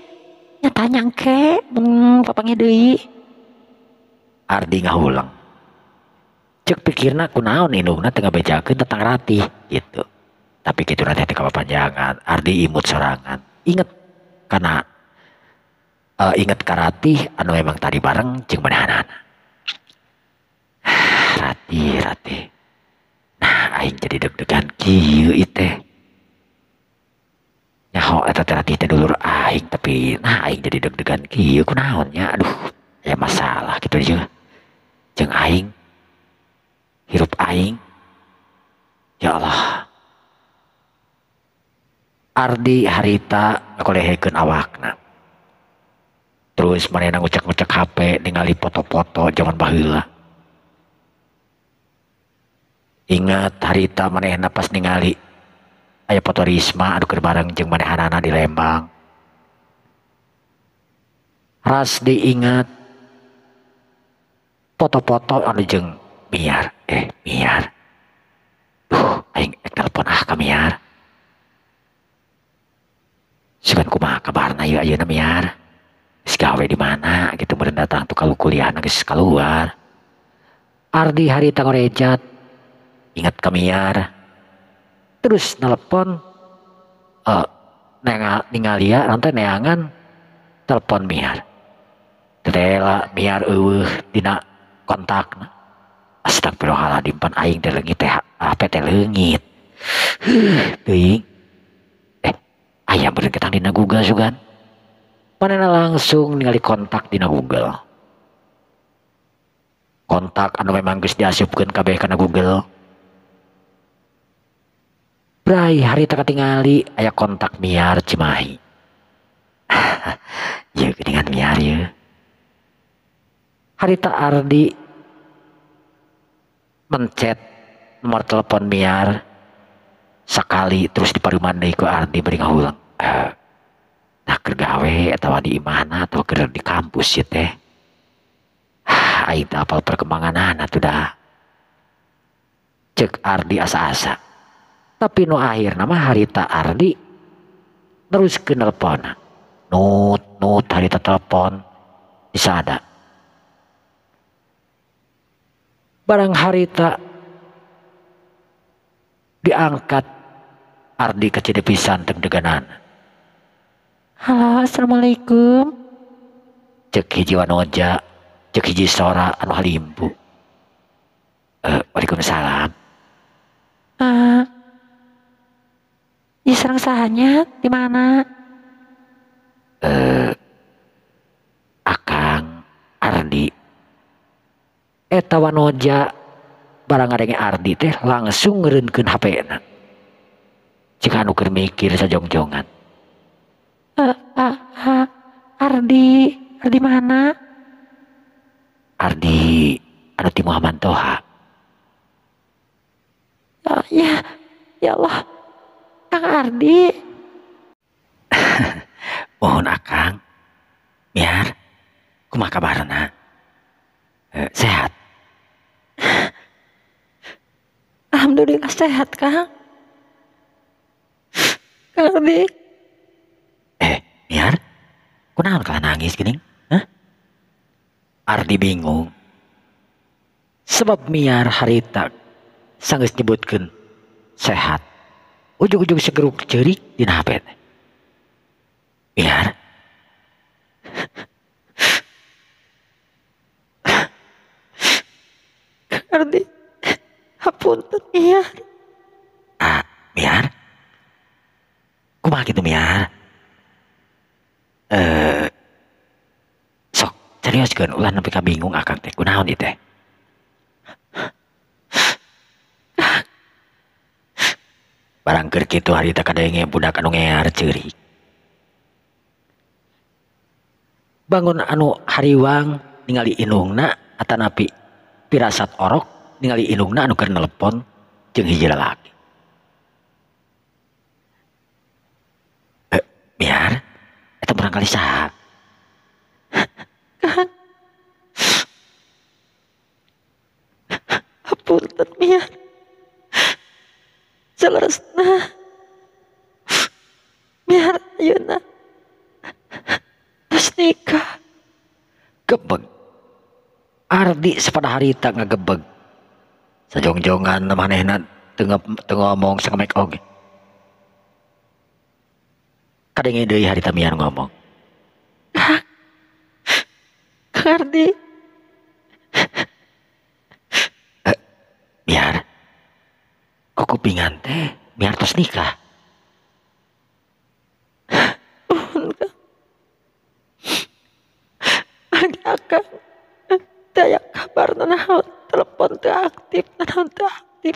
tanya engke papangnya deui. Ardi ngahulang. Cek pikirna kunaon indungna teu ngabejakeun tentang ratih gitu. Tapi kitu nanti teh kapapanjangan. Ardi imut sorangan. Inget karena inget ka ratih anu emang tadi bareng jeung manehanana. Ratih. Nah, aing jadi deg-degan kieu ieu teh. Nyaho eta teh ratih teh dulur aing tapi nah aing jadi deg-degan kieu kunaon nya. Aduh, ya masalah gitu aja. Jeung aing hirup aing. Ya Allah. Ardi harita ngakolehekeun awakna. Terus manehna ngucek-ngucek HP ningali foto-foto zaman baheula. Ingat harita manehna pas ningali aya foto Risma anu keur bareng jeung manehanana di Lembang. Ras diingat foto-foto anu jeung Miar. Miar. Duh, aing telepon ka Miar. Sugan kumaha kabarna ieu ayeuna Miar? Geus gawe di mana gitu meureun datang tuh kalau kuliah geus keluar. Ardi harita ngorejat ingat ka Miar. Terus nelpon ningalia nanti neangan telepon Miar. Terela Miar eueuh dina kontakna. Astagfirullahaladzim pan aing teh leungit teh HP teh leungit. Teuing. Aya bener ketang dina Google sugan. Manehna langsung ningali kontak dina Google. Kontak anu memang geus diasupkeun kabeh kana Google. Brai harita katingali aya kontak Miar Cimahi. Ieu geuningan Miar ieu. Harita Ardi mencet nomor telepon Miar sakali terus diparuman deui ku Ardi bari ngahulang. Nah keur gawe atawa di imahna atau keur di kampus ieu teh. Aing teh apal perkembanganana tuh dah. Cek Ardi asa-asa. Tapi nu akhirna mah harita Ardi terus ke nelpon. Nut harita telepon disada. Barang harita diangkat Ardi kecide pisan deg-deganan. Halo, assalamualaikum. Cek hiji wanoja, cek hiji sora anu halimbu. Waalaikumsalam. Di serang sahanya di mana? Akang Ardi. Eta wanoja barang ngadenge Ardi teh langsung ngeureunkeun HP-na. Jika anu keur mikir sajongjongan. Ardi mana? Ardi anu ti Muhammad Toha. Ya Allah. Kang Ardi. Mohon akang. Miar, kumaha kabarna? Sehat. Alhamdulillah sehat, Kang. Kang Ardi. Miar, kunaon kala nangis geuning? Hah? Ardi bingung. Sebab Miar harita sanggeus nyebutkeun sehat. Ujug-ujug segeruk ceurik dina HP teh. Miar. Kang Ardi. Hapunten Miar. Miar. Kumaha kitu Miar? Sok carioskeun ulah nepi ka bingung akang teh kunaon ieu teh? barang keur kitu harita kadenge budak anu ngear ceurik. Bangun anu hariwang ningali indungna atanapi pirasat orok ningali indungna anu keur nelepon jeung hiji lalaki. Miar, eta barangkali saha? Hapunten Miar. Saleresna Miar ayeuna geus nikah. Gebeg. Ardi sapada harita ngagebeg. Sajongjongan manehna teu ngomong sangamek oge. Kadenge deui harita Miar ngomong. Kang Ardi. Miar. Kok kupingan teh Miar tos nikah. Akang daya kabar naon telepon teu aktif, naon teu aktif.